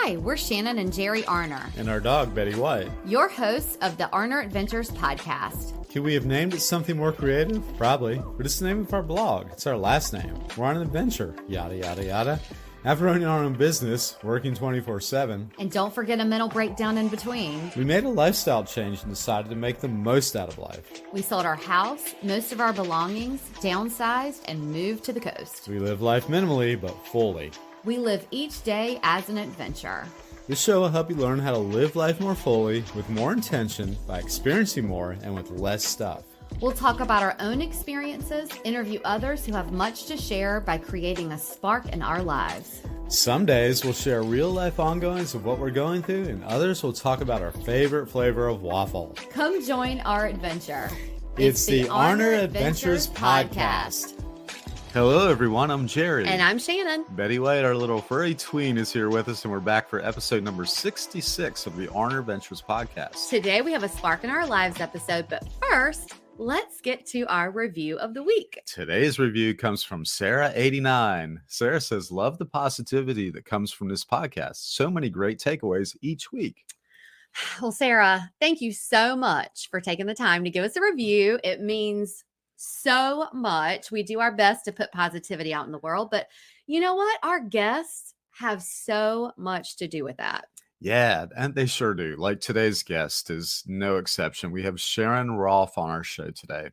Hi, we're Shannon and Jerry Arner. And our dog, Betty White. Your hosts of the Arner Adventures podcast. Could we have named it something more creative? Probably. But it's the name of our blog. It's our last name. We're on an adventure. Yada, yada, yada. After owning our own business, working 24/7. And don't forget a mental breakdown in between. We made a lifestyle change and decided to make the most out of life. We sold our house, most of our belongings, downsized, and moved to the coast. We live life minimally, but fully. We live each day as an adventure. This show will help you learn how to live life more fully, with more intention, by experiencing more, and with less stuff. We'll talk about our own experiences, interview others who have much to share by creating a spark in our lives. Some days we'll share real-life ongoings of what we're going through, and others will talk about our favorite flavor of waffle. Come join our adventure. It's the Arner Adventures Podcast. Hello, everyone. I'm Jerry. And I'm Shannon. Betty White, our little furry tween, is here with us, and we're back for episode number 66 of the Arner Adventures Podcast. Today we have a Spark in Our Lives episode, but first, let's get to our review of the week. Today's review comes from Sarah89. Sarah says, love the positivity that comes from this podcast. So many great takeaways each week. Well, Sarah, thank you so much for taking the time to give us a review. It means so much. We do our best to put positivity out in the world, but you know what? Our guests have so much to do with that. Yeah, and they sure do. Like today's guest is no exception. We have Sharon Rolph on our show today.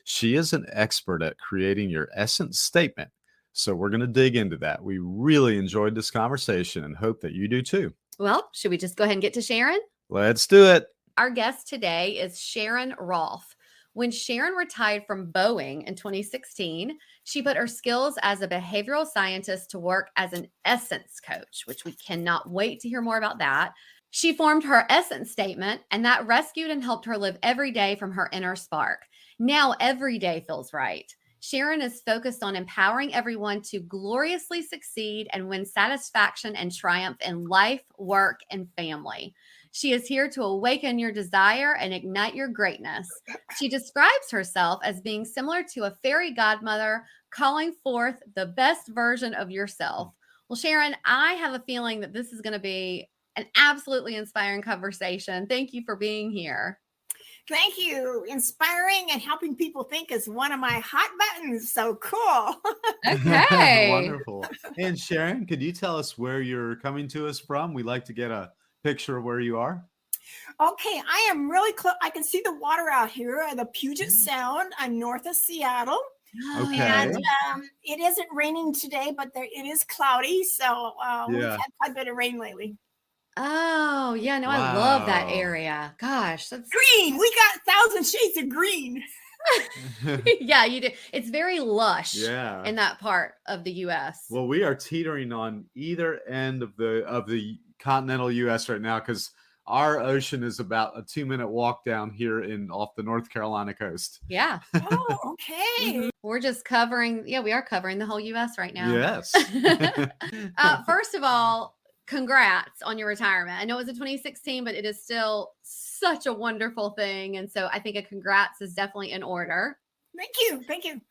She is an expert at creating your essence statement. So we're going to dig into that. We really enjoyed this conversation and hope that you do too. Well, should we just go ahead and get to Sharon? Let's do it. Our guest today is Sharon Rolph. When Sharon retired from Boeing in 2016, she put her skills as a behavioral scientist to work as an essence coach, which we cannot wait to hear more about that. She formed her essence statement, and that rescued and helped her live every day from her inner spark. Now every day feels right. Sharon is focused on empowering everyone to gloriously succeed and win satisfaction and triumph in life, work, and family. She is here to awaken your desire and ignite your greatness. She describes herself as being similar to a fairy godmother calling forth the best version of yourself. Well, Sharon, I have a feeling that this is going to be an absolutely inspiring conversation. Thank you for being here. Thank you. Inspiring and helping people think is one of my hot buttons. So cool. Okay. Wonderful. And Sharon, could you tell us where you're coming to us from? We'd like to get a picture of where you are. Okay, I am really close. I can see the water out here at the Puget Sound. I'm north of Seattle. Okay. And it isn't raining today, but it is cloudy. So we've had quite a bit of rain lately. Oh, yeah. No, I love that area. Gosh, that's green. We got 1,000 shades of green. Yeah, you do. It's very lush in that part of the U.S. Well, we are teetering on either end of the continental U.S. right now because our ocean is about a 2-minute walk down here off the North Carolina coast. Yeah. Oh, okay. We're just covering. Yeah, we are covering the whole U.S. right now. Yes. First of all, congrats on your retirement. I know it was in 2016, but it is still such a wonderful thing. And so I think a congrats is definitely in order. Thank you. Thank you.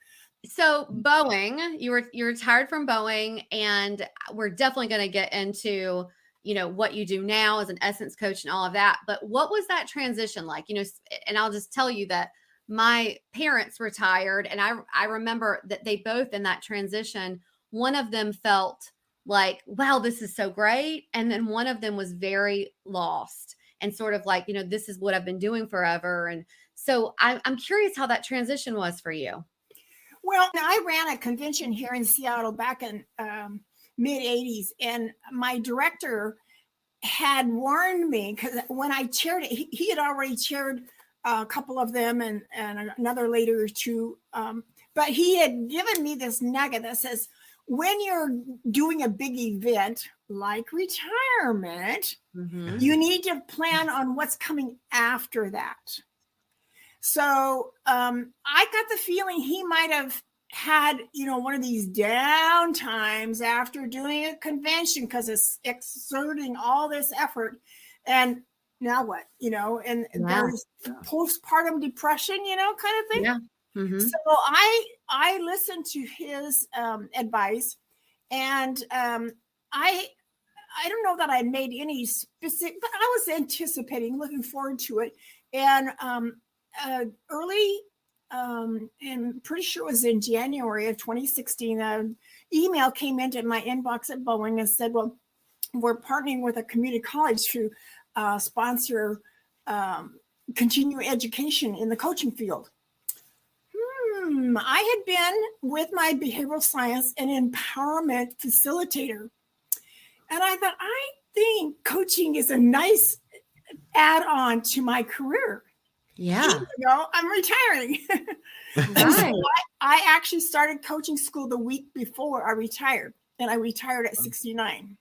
So Boeing, you retired from Boeing, and we're definitely going to get into, what you do now as an essence coach and all of that. But what was that transition like? And I'll just tell you that my parents retired, and I remember that they both in that transition, one of them felt like, wow, this is so great. And then one of them was very lost and sort of like, this is what I've been doing forever. And so I'm curious how that transition was for you. Well, I ran a convention here in Seattle back in mid 80s. And my director had warned me because when I chaired it, he had already chaired a couple of them and another later or two. But he had given me this nugget that says, when you're doing a big event like retirement, you need to plan on what's coming after that. So I got the feeling he might have had, one of these down times after doing a convention because it's exerting all this effort. And now what, and there's postpartum depression, kind of thing. Yeah. Mm-hmm. So I listened to his advice, and I I don't know that I made any specific, but I was anticipating, looking forward to it. And early, and pretty sure it was in January of 2016, an email came into my inbox at Boeing and said, well, we're partnering with a community college to sponsor continuing education in the coaching field. I had been with my behavioral science and empowerment facilitator. And I thought, I think coaching is a nice add-on to my career. Yeah. Even though I'm retiring. And so I actually started coaching school the week before I retired. And I retired at 69.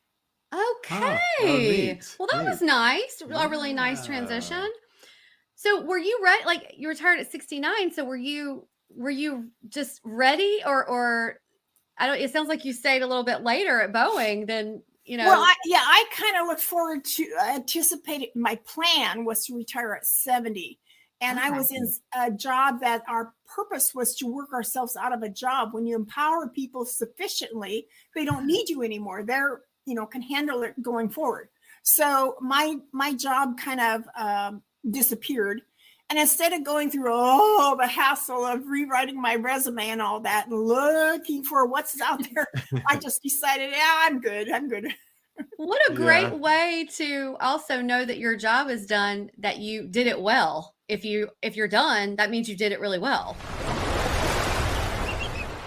Okay. Well, that was nice. A really nice transition. So were you ready? Like, you retired at 69. So were you just ready, or I don't, it sounds like you stayed a little bit later at Boeing than, Well, I kind of looked forward to anticipating. My plan was to retire at 70. And I was in a job that our purpose was to work ourselves out of a job. When you empower people sufficiently, they don't need you anymore. They're, can handle it going forward. So my job kind of disappeared. And instead of going through the hassle of rewriting my resume and all that, and looking for what's out there, I just decided, I'm good. What a great way to also know that your job is done, that you did it well. If you're done, that means you did it really well.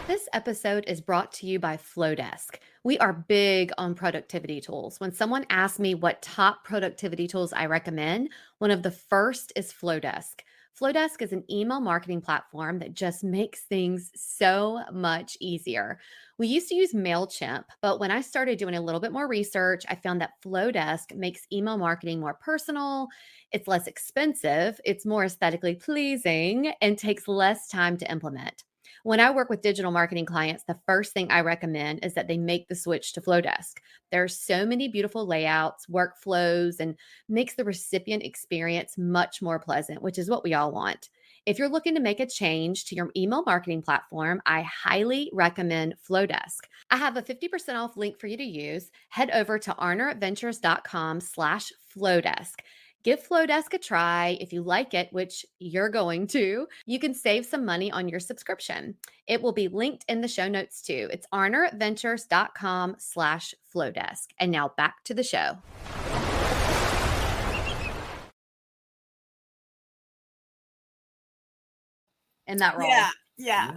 This episode is brought to you by Flowdesk. We are big on productivity tools. When someone asks me what top productivity tools I recommend, one of the first is Flowdesk. Flowdesk is an email marketing platform that just makes things so much easier. We used to use MailChimp, but when I started doing a little bit more research, I found that Flowdesk makes email marketing more personal, it's less expensive, it's more aesthetically pleasing, and takes less time to implement. When I work with digital marketing clients, the first thing I recommend is that they make the switch to Flowdesk. There are so many beautiful layouts, workflows, and makes the recipient experience much more pleasant, which is what we all want. If you're looking to make a change to your email marketing platform, I highly recommend Flowdesk. I have a 50% off link for you to use. Head over to arneradventures.com/Flowdesk. Give Flowdesk a try. If you like it, which you're going to, you can save some money on your subscription. It will be linked in the show notes too. It's arneradventures.com/Flowdesk. And now back to the show. In that role. Yeah.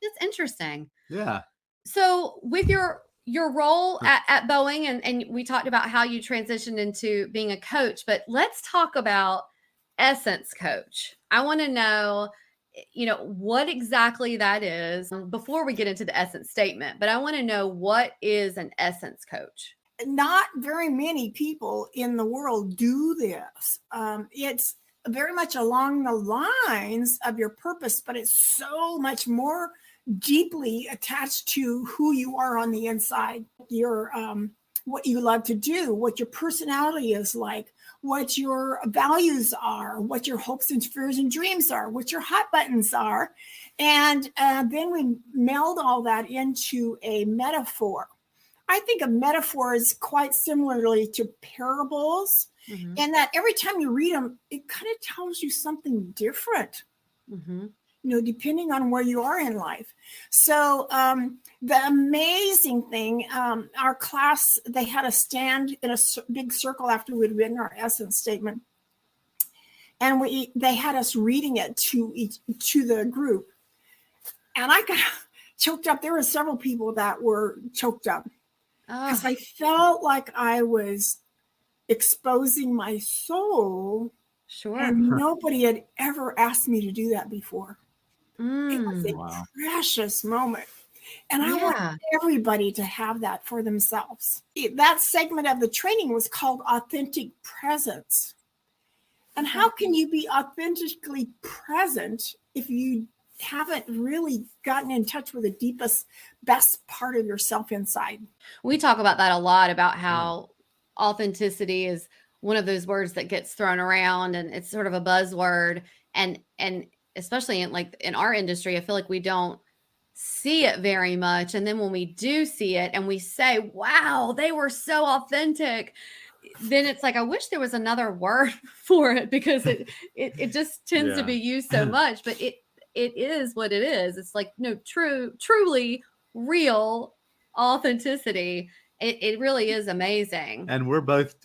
It's interesting. Yeah. So with your role at Boeing, and we talked about how you transitioned into being a coach, but let's talk about Essence Coach. I want to know, what exactly that is before we get into the Essence statement, but I want to know, what is an Essence Coach? Not very many people in the world do this. It's very much along the lines of your purpose, but it's so much more deeply attached to who you are on the inside, your what you love to do, what your personality is like, what your values are, what your hopes and fears and dreams are, what your hot buttons are. And then we meld all that into a metaphor. I think a metaphor is quite similarly to parables, and that every time you read them, it kind of tells you something different, depending on where you are in life. So the amazing thing, our class, they had us stand in a big circle after we'd written our essence statement, and they had us reading it to the group, and I got choked up. There were several people that were choked up. Because I felt like I was exposing my soul. Sure. And nobody had ever asked me to do that before. It was a precious moment. And I want everybody to have that for themselves. That segment of the training was called Authentic Presence. And how can you be authentically present if you haven't really gotten in touch with the deepest, best part of yourself inside? We talk about that a lot, about how authenticity is one of those words that gets thrown around, and it's sort of a buzzword. And especially in our industry, I feel like we don't see it very much. And then when we do see it and we say, wow, they were so authentic, then it's like, I wish there was another word for it, because it just tends to Yeah. be used so much, but it is what it is. It's like, no, truly real authenticity. It really is amazing. And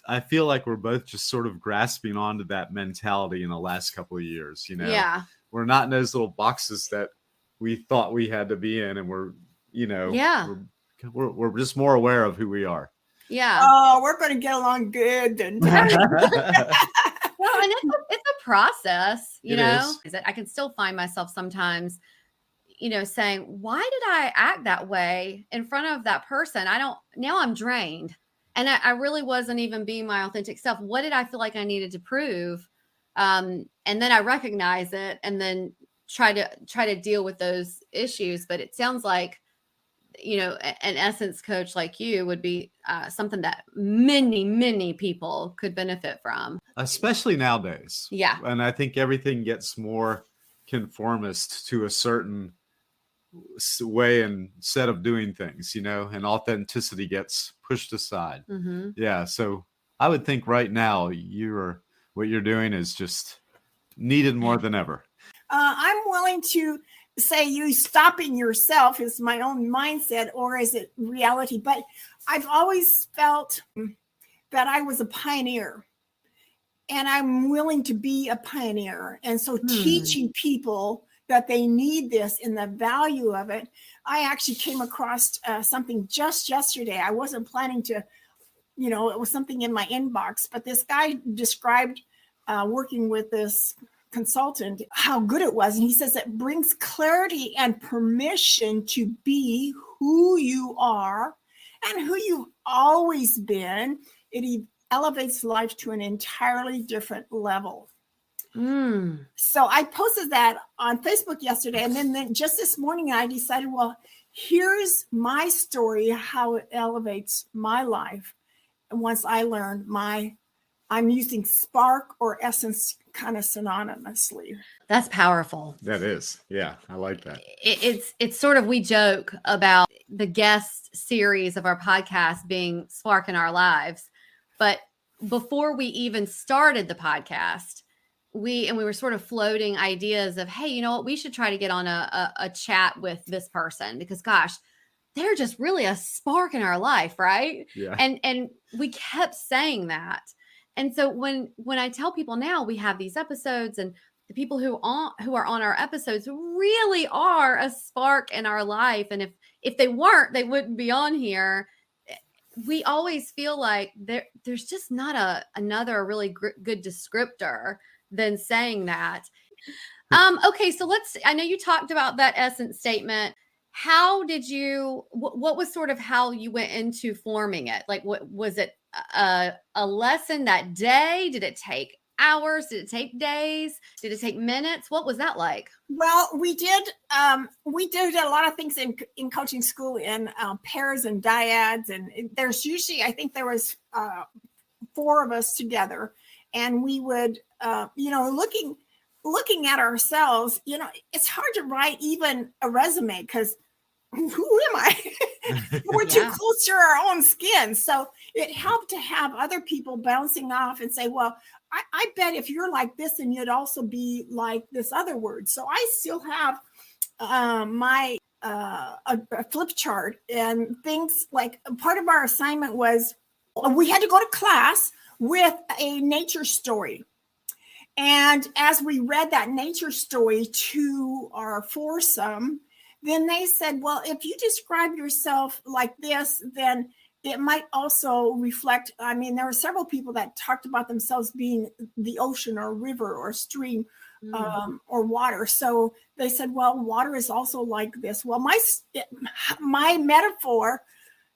I feel like we're both just sort of grasping onto that mentality in the last couple of years. Yeah. We're not in those little boxes that we thought we had to be in, and Yeah. we're just more aware of who we are. Yeah. Oh, we're going to get along good. And Well, and it's a process, you It know, is. I can still find myself sometimes, saying, why did I act that way in front of that person? Now I'm drained, and I really wasn't even being my authentic self. What did I feel like I needed to prove? And then I recognize it, and then try to deal with those issues. But it sounds like, an essence coach like you would be something that many people could benefit from. Especially nowadays. Yeah. And I think everything gets more conformist to a certain way and set of doing things, and authenticity gets pushed aside. Mm-hmm. Yeah. So I would think right now what you're doing is just needed more than ever. I'm willing to say you stopping yourself is my own mindset, or is it reality? But I've always felt that I was a pioneer, and I'm willing to be a pioneer. And so teaching people that they need this and the value of it. I actually came across something just yesterday. I wasn't planning to, it was something in my inbox, but this guy described working with this consultant, how good it was. And he says it brings clarity and permission to be who you are and who you've always been. It elevates life to an entirely different level. So I posted that on Facebook yesterday. And then just this morning, I decided, well, here's my story, how it elevates my life. And once I learned I'm using spark or essence kind of synonymously. That's powerful. That is. Yeah. I like that. It's sort of, we joke about the guest series of our podcast being Spark in Our Lives. But before we even started the podcast, we were sort of floating ideas of, hey, you know what, we should try to get on a chat with this person, because gosh, they're just really a spark in our life, right? Yeah. And we kept saying that. And so when I tell people now we have these episodes, and the people who are on our episodes really are a spark in our life, and if they weren't, they wouldn't be on here. We always feel like there's just not another really good descriptor than saying that. Okay, so I know you talked about that essence statement. How did what was sort of how you went into forming it? Like, what was it, a lesson that day? Did it take hours? Did it take days? Did it take minutes? What was that like? Well, we did a lot of things in coaching school, in pairs and dyads, and there's usually, I think there was 4 of us together, and we would looking at ourselves, it's hard to write even a resume, because who am I? We're too close to our own skin. So it helped to have other people bouncing off and say, well, I bet if you're like this, and you'd also be like this other word. So I still have my a flip chart, and things like part of our assignment was we had to go to class with a nature story. And as we read that nature story to our foursome, then they said, well, if you describe yourself like this, then it might also reflect. I mean, there were several people that talked about themselves being the ocean or river or stream or water. So they said, well, water is also like this. Well, my metaphor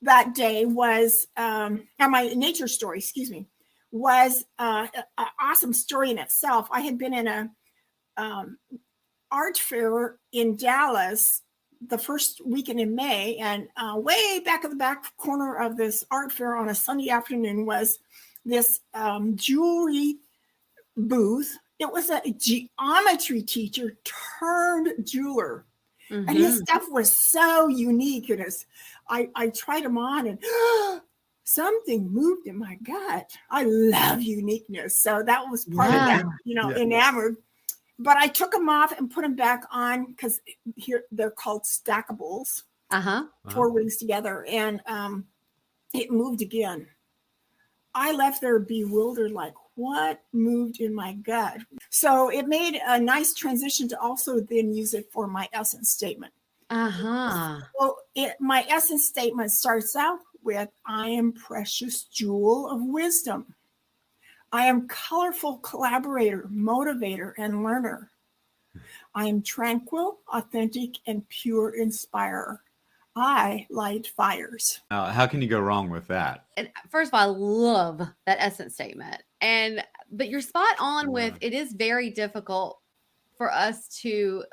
that day was, or my nature story, was an awesome story in itself. I had been in a art fair in Dallas the first weekend in May, and way back in the back corner of this art fair on a Sunday afternoon was this jewelry booth. It was a geometry teacher turned jeweler. And his Mhm. stuff was so unique. And I tried them on and something moved in my gut. I love uniqueness. So that was part of that, Yeah. enamored. But I took them off and put them back on because here they're called stackables, Uh-huh. 4 rings together. And it moved again. I left there bewildered, like, what moved in my gut? So it made a nice transition to also then use it for my essence statement. Uh-huh. Well, my essence statement starts out with, I am precious jewel of wisdom. I am colorful collaborator, motivator, and learner. I am tranquil, authentic, and pure inspirer. I light fires. How can you go wrong with that? And first of all, I love that essence statement. But you're spot on with it is very difficult for us to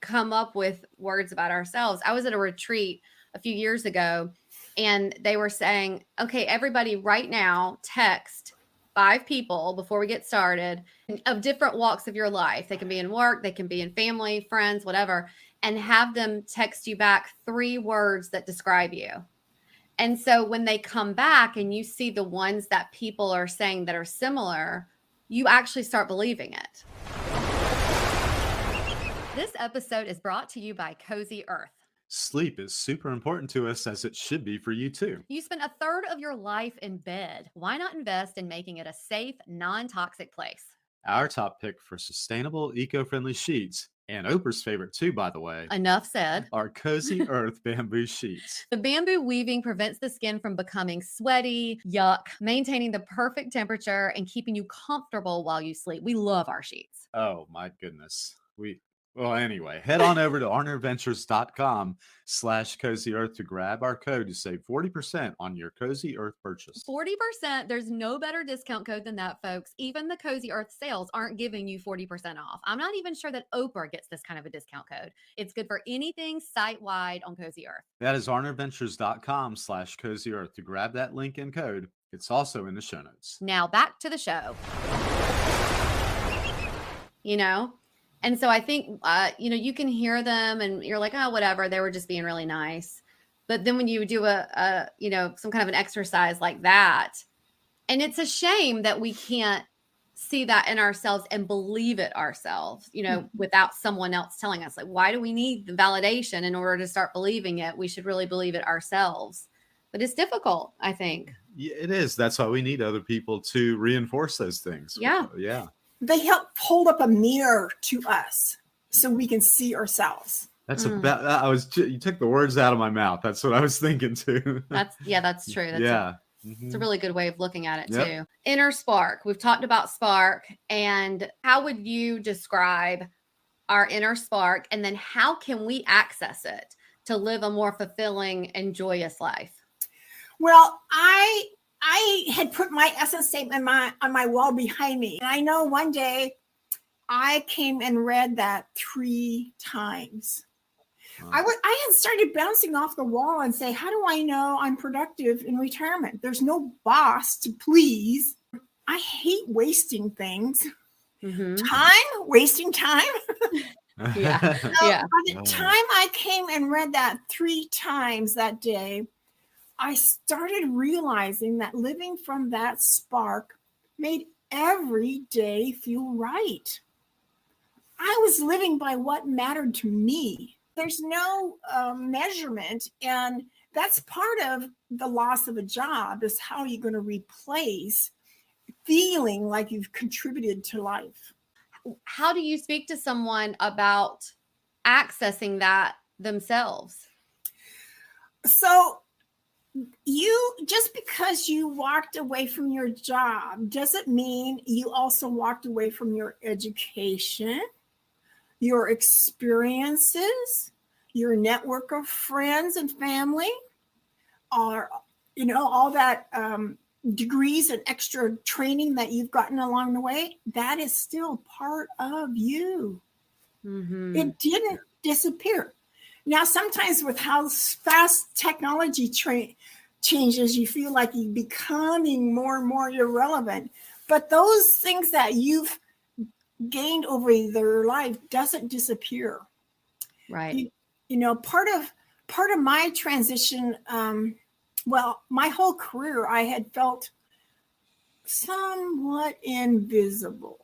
come up with words about ourselves. I was at a retreat a few years ago and they were saying, okay, everybody right now text 5 people before we get started of different walks of your life. They can be in work, they can be in family, friends, whatever, and have them text you back 3 words that describe you. And so when they come back and you see the ones that people are saying that are similar, you actually start believing it. This episode is brought to you by Cozy Earth. Sleep is super important to us, as it should be for you too. You spend a third of your life in bed. Why not invest in making it a safe, non-toxic place? Our top pick for sustainable, eco-friendly sheets, and Oprah's favorite too, by the way, Enough said. are Cozy Earth bamboo sheets. The bamboo weaving prevents the skin from becoming sweaty, yuck, maintaining the perfect temperature and keeping you comfortable while you sleep. We love our sheets. Oh my goodness. Well, anyway, head on over to arnerventures.com/Cozy Earth to grab our code to save 40% on your Cozy Earth purchase. 40%. There's no better discount code than that, folks. Even the Cozy Earth sales aren't giving you 40% off. I'm not even sure that Oprah gets this kind of a discount code. It's good for anything site-wide on Cozy Earth. That is arnerventures.com/Cozy Earth to grab that link and code. It's also in the show notes. Now back to the show. And so I think, you can hear them and you're like, oh, whatever. They were just being really nice. But then when you do some kind of an exercise like that, and it's a shame that we can't see that in ourselves and believe it ourselves, without someone else telling us, like, why do we need the validation in order to start believing it? We should really believe it ourselves. But it's difficult, I think. Yeah, it is. That's why we need other people to reinforce those things. Yeah. Yeah. They help hold up a mirror to us so we can see ourselves. That's you took the words out of my mouth. That's what I was thinking too. That's true. It's a really good way of looking at it too. Inner spark. We've talked about spark, and how would you describe our inner spark? And then how can we access it to live a more fulfilling and joyous life? Well, I had put my essence statement on my wall behind me. And I know one day I came and read that 3 times. Wow. I had started bouncing off the wall and say, how do I know I'm productive in retirement? There's no boss to please. I hate wasting things. Mm-hmm. Wasting time. Yeah. So by the time I came and read that 3 times that day, I started realizing that living from that spark made every day feel right. I was living by what mattered to me. There's no measurement, and that's part of the loss of a job, is how you're going to replace feeling like you've contributed to life. How do you speak to someone about accessing that themselves? So just because you walked away from your job doesn't mean you also walked away from your education, your experiences, your network of friends and family, or all that degrees and extra training that you've gotten along the way. That is still part of you. Mm-hmm. It didn't disappear. Now, sometimes with how fast technology changes, you feel like you're becoming more and more irrelevant. But those things that you've gained over their life doesn't disappear. Right. part of my transition, well, my whole career, I had felt somewhat invisible.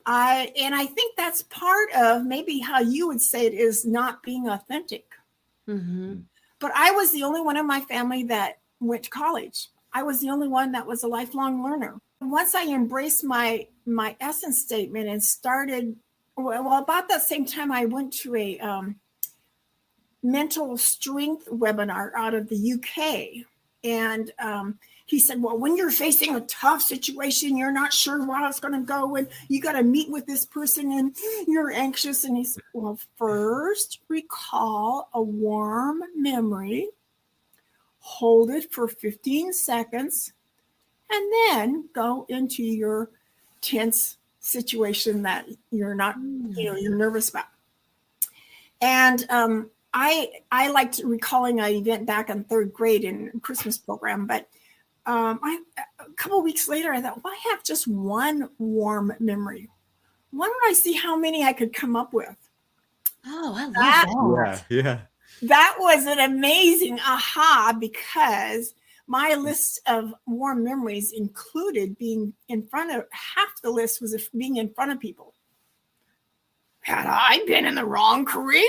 I think that's part of maybe how you would say it is not being authentic. Mm-hmm. But I was the only one in my family that went to college. I was the only one that was a lifelong learner. Once I embraced my essence statement and started, well, about that same time, I went to a mental strength webinar out of the UK. And he said, well, when you're facing a tough situation, you're not sure how it's going to go, and you got to meet with this person and you're anxious. And he said, well, first recall a warm memory, hold it for 15 seconds, and then go into your tense situation that you're not, you're nervous about. And I liked recalling an event back in third grade in Christmas program, but a couple of weeks later, I thought, well, I have just one warm memory. Why don't I see how many I could come up with? Oh, I love that. Yeah. That was an amazing aha, because my list of warm memories included being in front of, half the list was being in front of people. Had I been in the wrong career?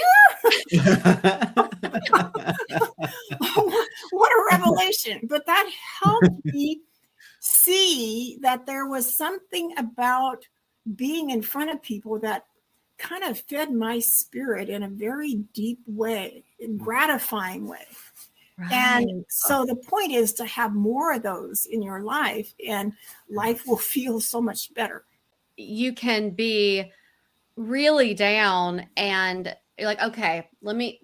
What a revelation. But that helped me see that there was something about being in front of people that kind of fed my spirit in a very deep way, in gratifying way. Right. And so the point is to have more of those in your life, and life will feel so much better. You can be really down and you're like, okay, let me,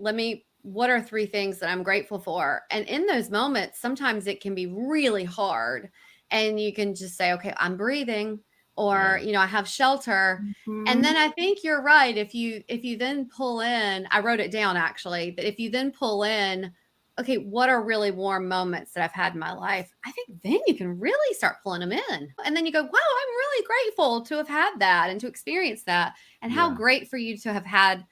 what are 3 things that I'm grateful for? And in those moments, sometimes it can be really hard, and you can just say, okay, I'm breathing, or, I have shelter. Mm-hmm. And then I think you're right. If you then pull in, I wrote it down actually, but if you then pull in, okay, what are really warm moments that I've had in my life? I think then you can really start pulling them in. And then you go, wow, I'm really grateful to have had that and to experience that. And how great for you to have had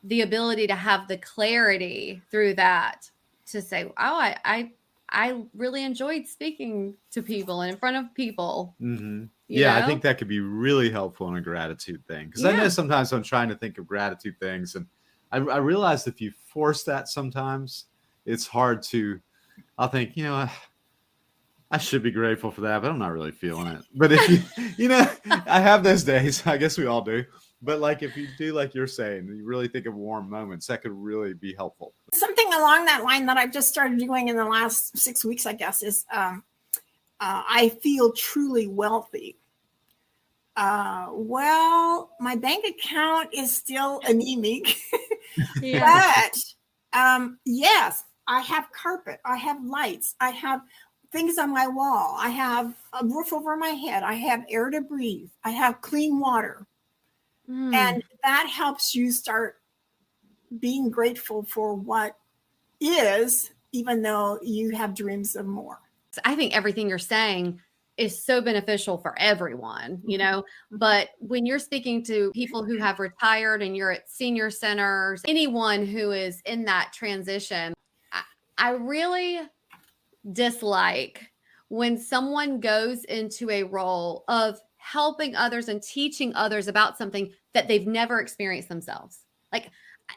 the ability to have the clarity through that to say, oh, I really enjoyed speaking to people and in front of people. Mm-hmm. You know? I think that could be really helpful in a gratitude thing. Because I know sometimes I'm trying to think of gratitude things, and I realize if you force that sometimes, it's hard to, I'll think, I should be grateful for that, but I'm not really feeling it. But if you, I have those days, I guess we all do. But like, if you do, like you're saying, you really think of warm moments, that could really be helpful. Something along that line that I've just started doing in the last 6 weeks, I guess, is I feel truly wealthy. Well, my bank account is still anemic, but yes, I have carpet, I have lights, I have things on my wall, I have a roof over my head, I have air to breathe, I have clean water. And that helps you start being grateful for what is, even though you have dreams of more. I think everything you're saying is so beneficial for everyone, but when you're speaking to people who have retired and you're at senior centers, anyone who is in that transition, I really dislike when someone goes into a role of helping others and teaching others about something that they've never experienced themselves. Like,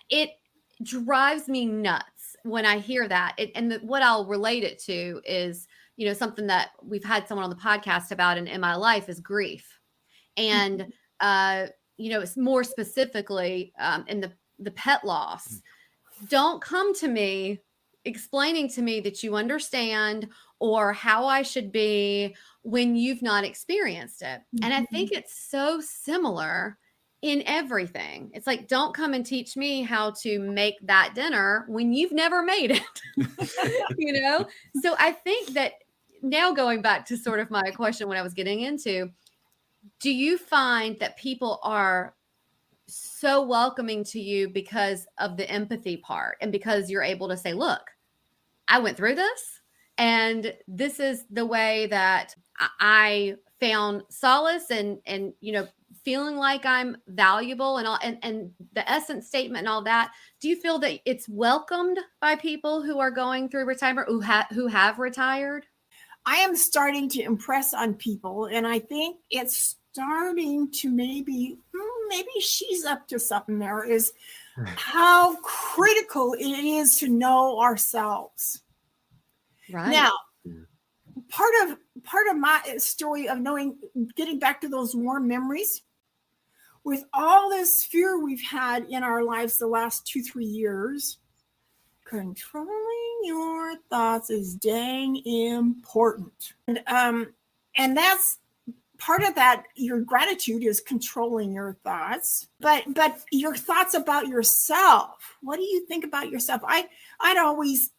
it drives me nuts when I hear that. What I'll relate it to is, something that we've had someone on the podcast about in my life is grief. And, it's more specifically in the pet loss. Don't come to me explaining to me that you understand or how I should be when you've not experienced it. And I think it's so similar in everything. It's like, don't come and teach me how to make that dinner when you've never made it. So I think that now, going back to sort of my question when I was getting into, do you find that people are so welcoming to you because of the empathy part, and because you're able to say, look, I went through this, and this is the way that I found solace and feeling like I'm valuable and all, and the essence statement and all that, do you feel that it's welcomed by people who are going through retirement, who have retired? I am starting to impress on people, and I think it's starting to maybe she's up to something there, is how critical it is to know ourselves. Right. Now, part of my story of getting back to those warm memories, with all this fear we've had in our lives the last 2-3 years, controlling your thoughts is dang important. And that's part of that. Your gratitude is controlling your thoughts, but your thoughts about yourself. What do you think about yourself? I've always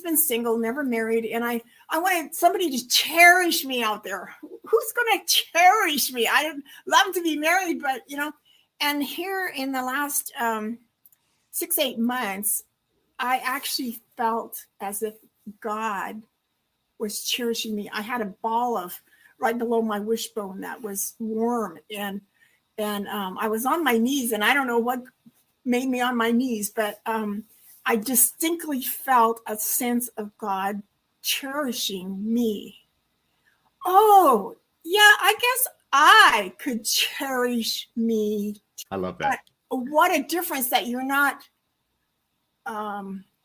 been single, never married, and I wanted somebody to cherish me out there. Who's going to cherish me? I'd love to be married, but and here in the last 6-8 months, I actually felt as if God was cherishing me. I had a ball of right below my wishbone that was warm, and I was on my knees, and I don't know what made me on my knees, but I distinctly felt a sense of God cherishing me. Oh, yeah, I guess I could cherish me. I love that. What a difference that you're not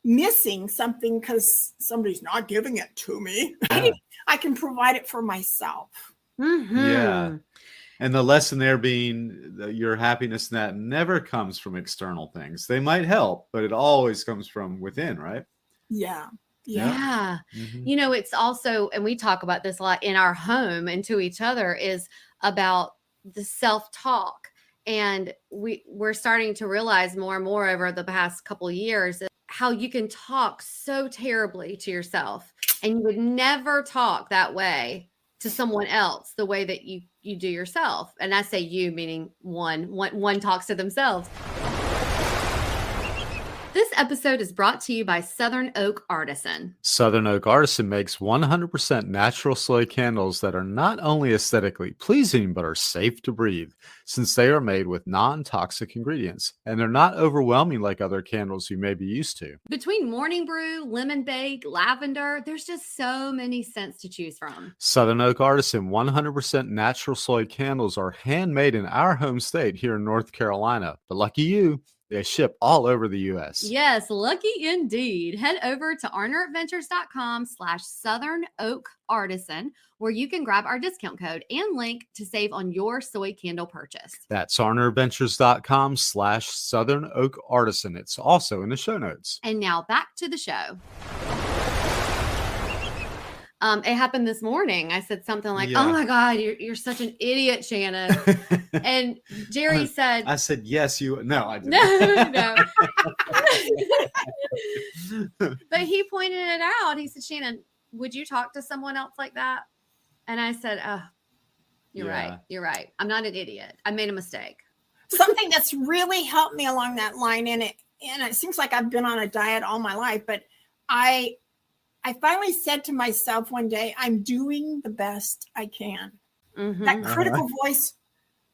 missing something because somebody's not giving it to me. Yeah. I can provide it for myself. Mm-hmm. Yeah. And the lesson there being that your happiness in that never comes from external things. They might help, but it always comes from within, right? Yeah. Yeah. Mhm. It's also, and we talk about this a lot in our home and to each other, is about the self-talk. And we're starting to realize more and more over the past couple of years how you can talk so terribly to yourself, and you would never talk that way to someone else the way that you do yourself. And I say you, meaning one talks to themselves. This episode is brought to you by Southern Oak Artisan. Southern Oak Artisan makes 100% natural soy candles that are not only aesthetically pleasing, but are safe to breathe, since they are made with non-toxic ingredients, and they're not overwhelming like other candles you may be used to. Between morning brew, lemon bake, lavender, there's just so many scents to choose from. Southern Oak Artisan 100% natural soy candles are handmade in our home state here in North Carolina, but lucky you, they ship all over the U.S. Yes, lucky indeed. Head over to arneradventures.com/Southern Oak Artisan, where you can grab our discount code and link to save on your soy candle purchase. That's arneradventures.com/Southern Oak Artisan. It's also in the show notes. And now back to the show. It happened this morning. I said something like, Yeah. "Oh my God, you're such an idiot, Shannon." And Jerry said, I said, yes, you. No, I didn't. No. But he pointed it out. He said, "Shannon, would you talk to someone else like that?" And I said, "Oh, you're right. You're right. I'm not an idiot. I made a mistake." Something that's really helped me along that line, and it seems like I've been on a diet all my life, but I finally said to myself one day, I'm doing the best I can. Mm-hmm. That critical voice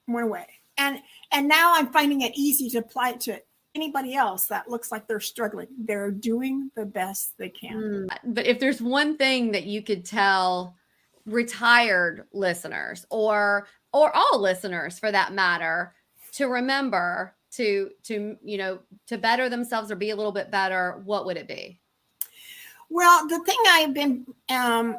went away. And now I'm finding it easy to apply it to anybody else that looks like they're struggling. They're doing the best they can. But if there's one thing that you could tell retired listeners or all listeners for that matter to remember to better themselves or be a little bit better, what would it be? Well, the thing I've been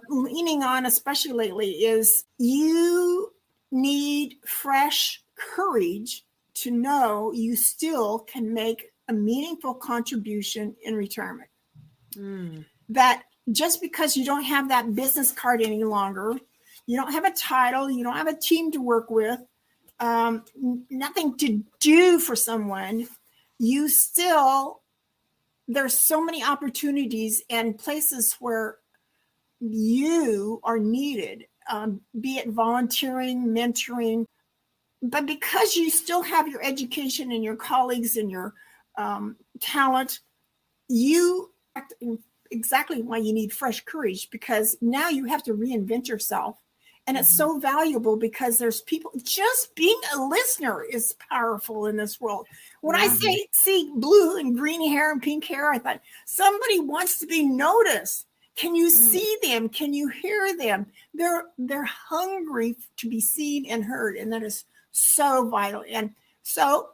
leaning on, especially lately, is you need fresh courage to know you still can make a meaningful contribution in retirement. That just because you don't have that business card any longer, you don't have a title, you don't have a team to work with, nothing to do for someone, you still... There's so many opportunities and places where you are needed, be it volunteering, mentoring, but because you still have your education and your colleagues and your talent, you exactly why you need fresh courage, because now you have to reinvent yourself And it's so valuable because there's people, just being a listener is powerful in this world. When I see blue and green hair and pink hair, I thought somebody wants to be noticed. Can you see them? Can you hear them? They're hungry to be seen and heard. And that is so vital. And so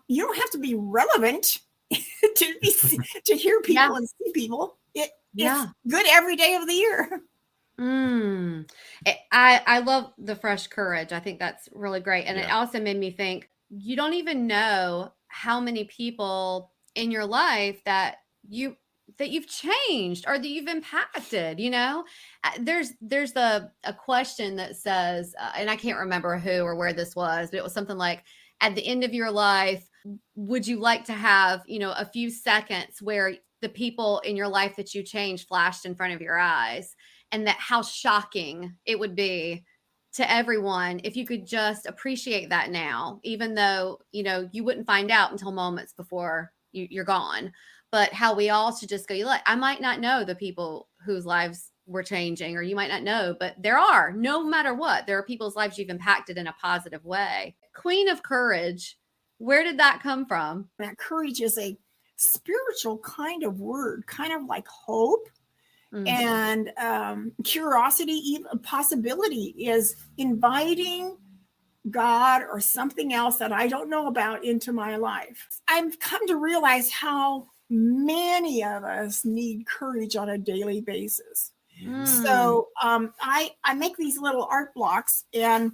you don't have to be relevant to hear people and see people. It's good every day of the year. I love the fresh courage. I think that's really great. And it also made me think, you don't even know how many people in your life that you've changed or that you've impacted. There's a question that says, and I can't remember who or where this was, but it was something like, at the end of your life, would you like to have, a few seconds where the people in your life that you changed flashed in front of your eyes? And that how shocking it would be to everyone if you could just appreciate that now, even though, you wouldn't find out until moments before you're gone. But how we all should just go, look, I might not know the people whose lives were changing, or you might not know, but no matter what, there are people's lives you've impacted in a positive way. Queen of Courage, where did that come from? That courage is a spiritual kind of word, kind of like hope. And curiosity, even possibility, is inviting God or something else that I don't know about into my life. I've come to realize how many of us need courage on a daily basis. So I make these little art blocks, and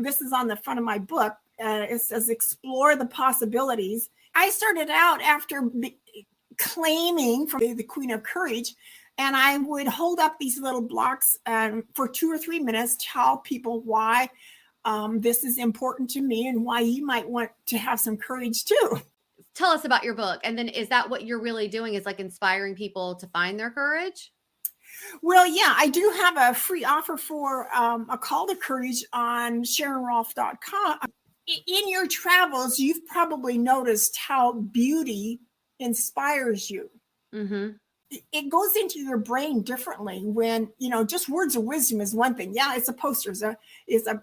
this is on the front of my book. It says, explore the possibilities. I started out after claiming from the Queen of Courage, and I would hold up these little blocks for 2 or 3 minutes, tell people why this is important to me and why you might want to have some courage too. Tell us about your book. And then is that what you're really doing, is like inspiring people to find their courage? Well, yeah, I do have a free offer for a call to courage on SharonRolph.com. In your travels, you've probably noticed how beauty inspires you. It goes into your brain differently when, just words of wisdom is one thing. Yeah, it's a poster, it's a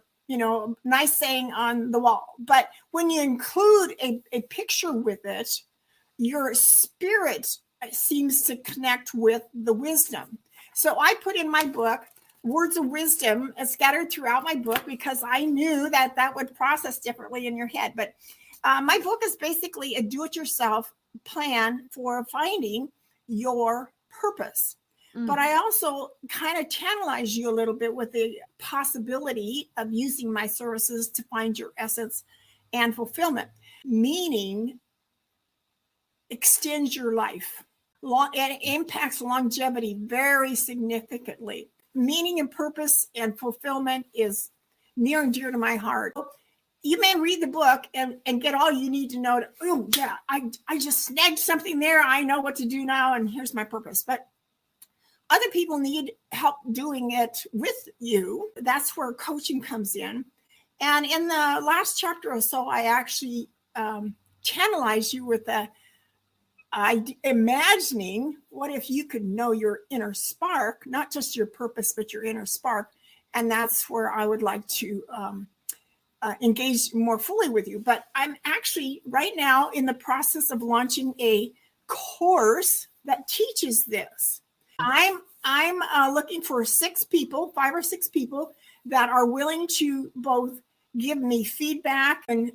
nice saying on the wall. But when you include a picture with it, your spirit seems to connect with the wisdom. So I put in my book words of wisdom scattered throughout my book because I knew that would process differently in your head. But my book is basically a do-it-yourself plan for finding your purpose. But I also kind of channelize you a little bit with the possibility of using my services to find your essence and fulfillment, meaning extends your life. And it impacts longevity very significantly. Meaning and purpose and fulfillment is near and dear to my heart. You may read the book and get all you need to know. I just snagged something there. I know what to do now, and here's my purpose. But other people need help doing it with you. That's where coaching comes in. And in the last chapter or so, I actually channelize you with imagining what if you could know your inner spark, not just your purpose, but your inner spark. And that's where I would like to engage more fully with you. But I'm actually right now in the process of launching a course that teaches this. I'm looking for 5 or 6 people that are willing to both give me feedback and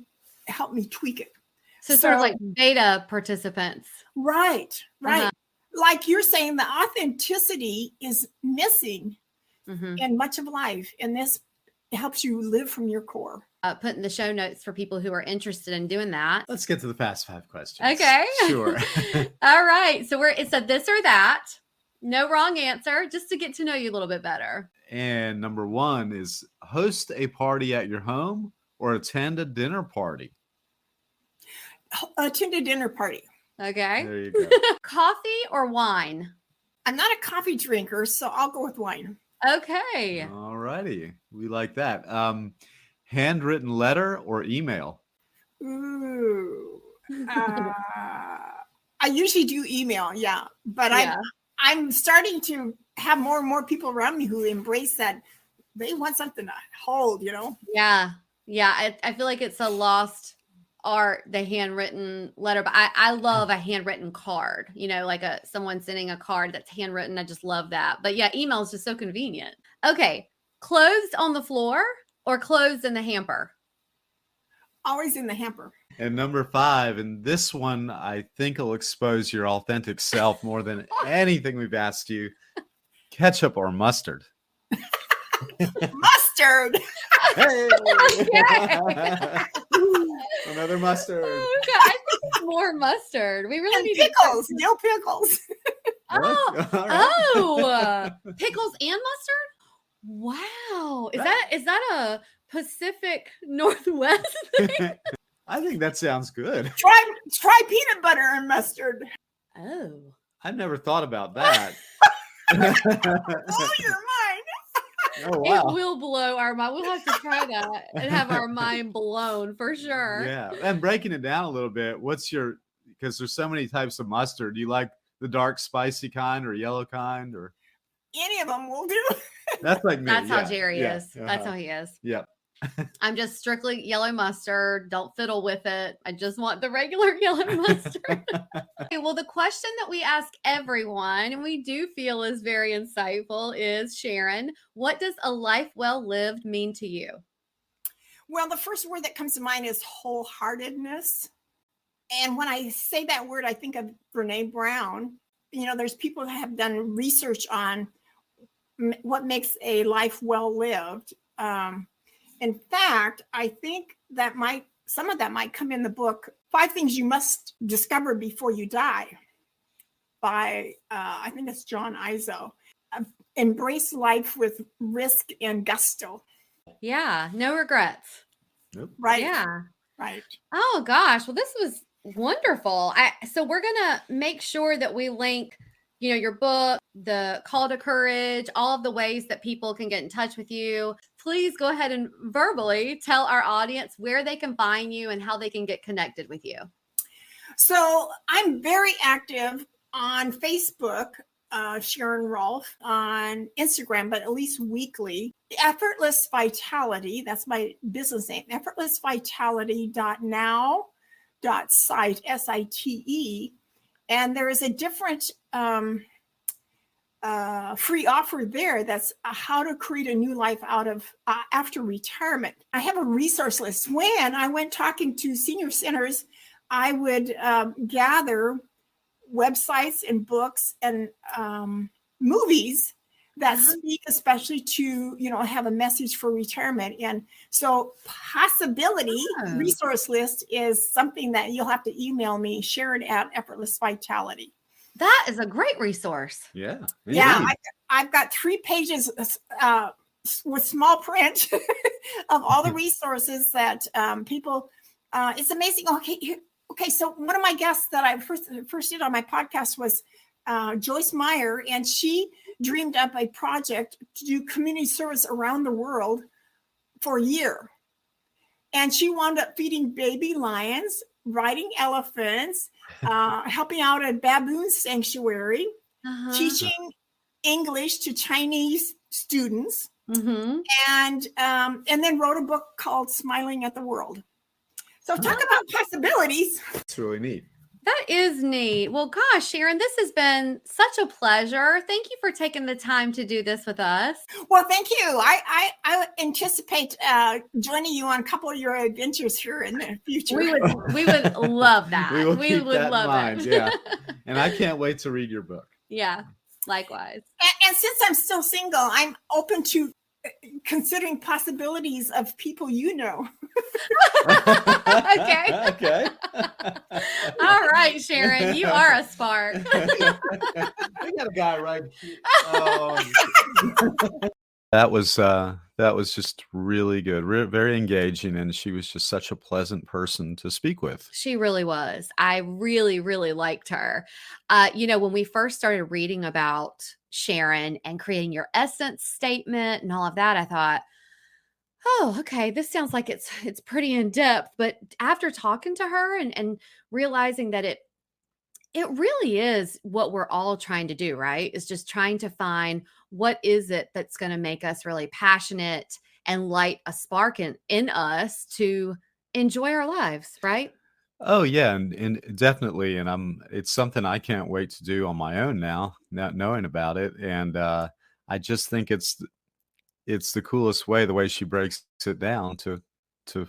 help me tweak it. So sort of like beta participants. Right. Like you're saying, the authenticity is missing in much of life. And this helps you live from your core. Put in the show notes for people who are interested in doing that. Let's get to the fast 5 questions. Okay. Sure. All right. So it's a this or that. No wrong answer, just to get to know you a little bit better. And number 1 is host a party at your home or attend a dinner party. Attend a dinner party. Okay. There you go. Coffee or wine? I'm not a coffee drinker, so I'll go with wine. Okay. All righty. We like that. Handwritten letter or email? Ooh. I usually do email, yeah. But I'm starting to have more and more people around me who embrace that they want something to hold, Yeah. I feel like it's a lost art, the handwritten letter, but I love a handwritten card, like someone sending a card that's handwritten. I just love that. But yeah, email is just so convenient. Okay. Clothes on the floor or clothes in the hamper? Always in the hamper. And number 5, and this one I think will expose your authentic self more than anything we've asked you. Ketchup or mustard? Mustard. Hey! Another mustard. Okay, I think more mustard. We really And need pickles, dill pickles. Pickles and mustard? Wow. Is that a Pacific Northwest thing? I think that sounds good. Try peanut butter and mustard. Oh. I've never thought about that. Blow your mind. Oh, wow. It will blow our mind. We'll have to try that and have our mind blown for sure. Yeah. And breaking it down a little bit, because there's so many types of mustard. Do you like the dark, spicy kind or yellow kind? Or Any of them will do. that's like me. That's how yeah, Jerry yeah, is. That's how he is. Yep. I'm just strictly yellow mustard. Don't fiddle with it. I just want the regular yellow mustard. Okay, well, the question that we ask everyone, and we do feel is very insightful, is Sharon, what does a life well lived mean to you? Well, the first word that comes to mind is wholeheartedness. And when I say that word, I think of Brene Brown. There's people that have done research on what makes a life well lived. In fact, I think that some of that might come in the book, 5 Things You Must Discover Before You Die, by, I think it's John Izzo. Embrace life with risk and gusto. Yeah, no regrets. Nope. Right? Yeah. Right. Oh, gosh. Well, this was wonderful. So we're going to make sure that we link your book, the Call to Courage, all of the ways that people can get in touch with you. Please go ahead and verbally tell our audience where they can find you and how they can get connected with you. So I'm very active on Facebook, Sharon Rolph, on Instagram, but at least weekly. Effortless Vitality, that's my business name, effortlessvitality.now.site, SITE. And there is a different free offer there that's how to create a new life out of after retirement. I have a resource list. When I went talking to senior centers, I would gather websites and books and movies that speak especially to, have a message for retirement. And so Possibility resource list is something that you'll have to email me, Sharon at Effortless Vitality. That is a great resource. Yeah. Yeah. I've got 3 pages with small print of all the resources that people, it's amazing. Okay. So one of my guests that I first did on my podcast was Joyce Meyer, and she dreamed up a project to do community service around the world for a year. And she wound up feeding baby lions, riding elephants, helping out a baboon sanctuary, teaching English to Chinese students, and then wrote a book called Smiling at the World. So talk about possibilities. It's really neat. That is neat. Well, gosh, Sharon, this has been such a pleasure. Thank you for taking the time to do this with us. Well, thank you. I anticipate joining you on a couple of your adventures here in the future. We would love that. We will keep would that love in mind. it. Yeah. And I can't wait to read your book. Yeah, likewise. And since I'm still single, I'm open to considering possibilities of people Okay. Okay. All right, Sharon, you are a spark. We got a guy right here. That was just really good, very engaging, and she was just such a pleasant person to speak with. She really was. I really, really liked her. When we first started reading about Sharon and creating your essence statement and all of that, I thought, oh, okay, this sounds like it's pretty in depth. But after talking to her and realizing that It really is what we're all trying to do, right? Is just trying to find what is it that's going to make us really passionate and light a spark in us to enjoy our lives, right? Oh yeah, and definitely, and it's something I can't wait to do on my own now, not knowing about it, and I just think it's the coolest way, the way she breaks it down to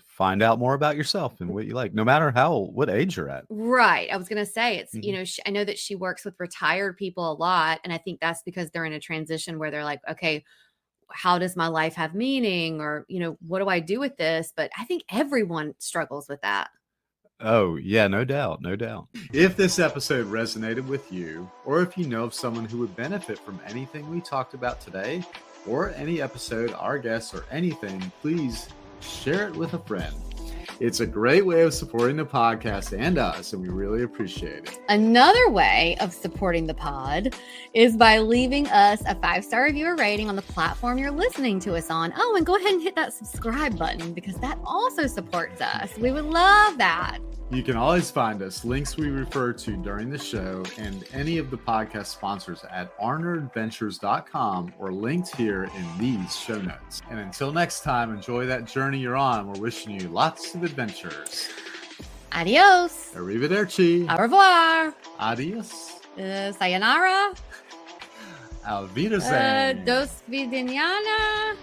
find out more about yourself and what you like, no matter what age you're at. Right. I was going to say it's, Mhm. I know that she works with retired people a lot. And I think that's because they're in a transition where they're like, okay, how does my life have meaning? Or, what do I do with this? But I think everyone struggles with that. Oh, yeah, no doubt, no doubt. If this episode resonated with you, or if you know of someone who would benefit from anything we talked about today, or any episode, our guests, or anything, please share it with a friend. It's a great way of supporting the podcast and us, and we really appreciate it. Another way of supporting the pod is by leaving us a 5-star review rating on the platform you're listening to us on. Oh, and go ahead and hit that subscribe button because that also supports us. We would love that. You can always find us, links we refer to during the show, and any of the podcast sponsors at arneradventures.com or linked here in these show notes. And until next time, enjoy that journey you're on. We're wishing you lots of adventures. Adios. Arrivederci. Au revoir. Adios. Sayonara. Auf Wiedersehen. Dos vidaniana.